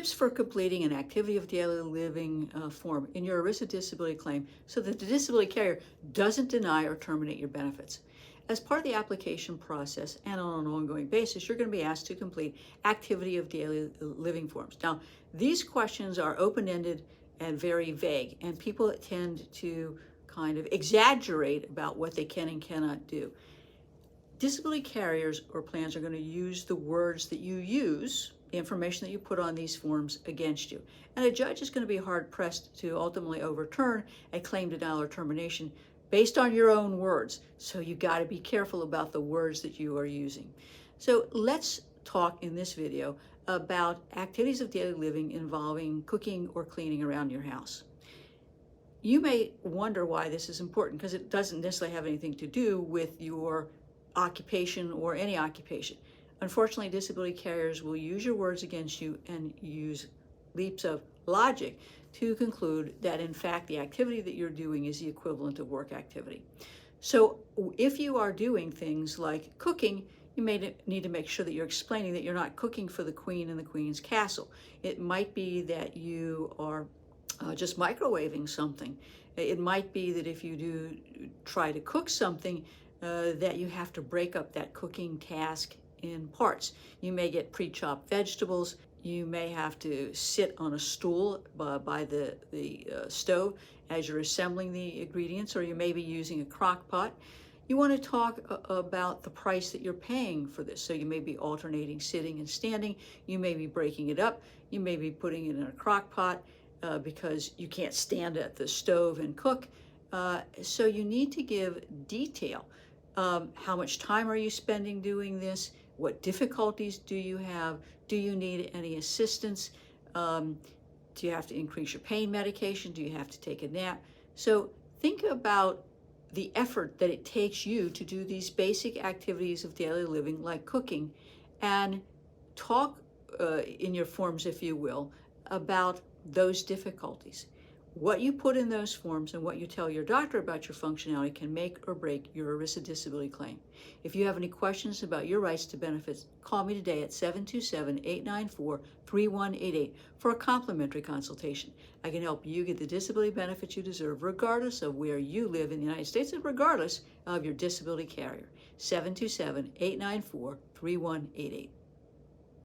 Tips for completing an activity of daily living form in your ERISA disability claim so that the disability carrier doesn't deny or terminate your benefits. As part of the application process and on an ongoing basis, you're going to be asked to complete activity of daily living forms. Now, these questions are open-ended and very vague, and people tend to kind of exaggerate about what they can and cannot do. Disability carriers or plans are going to use the words that you use, the information that you put on these forms, against you. And a judge is going to be hard-pressed to ultimately overturn a claim denial or termination based on your own words. So you got to be careful about the words that you are using. So let's talk in this video about activities of daily living involving cooking or cleaning around your house. You may wonder why this is important, because it doesn't necessarily have anything to do with your occupation or any occupation. Unfortunately, disability carriers will use your words against you and use leaps of logic to conclude that in fact the activity that you're doing is the equivalent of work activity. So if you are doing things like cooking, you may need to make sure that you're explaining that you're not cooking for the queen in the queen's castle. It might be that you are just microwaving something. It might be that if you do try to cook something, that you have to break up that cooking task in parts. You may get pre-chopped vegetables. You may have to sit on a stool by the stove as you're assembling the ingredients, or you may be using a crock pot. You want to talk about the price that you're paying for this. So you may be alternating sitting and standing. You may be breaking it up. You may be putting it in a crock pot because you can't stand at the stove and cook. So you need to give detail. How much time are you spending doing this? What difficulties do you have? Do you need any assistance? Do you have to increase your pain medication? Do you have to take a nap? So think about the effort that it takes you to do these basic activities of daily living, like cooking, and talk in your forms, if you will, about those difficulties. What you put in those forms and what you tell your doctor about your functionality can make or break your ERISA disability claim. If you have any questions about your rights to benefits, call me today at 727-894-3188 for a complimentary consultation. I can help you get the disability benefits you deserve regardless of where you live in the United States and regardless of your disability carrier. 727-894-3188.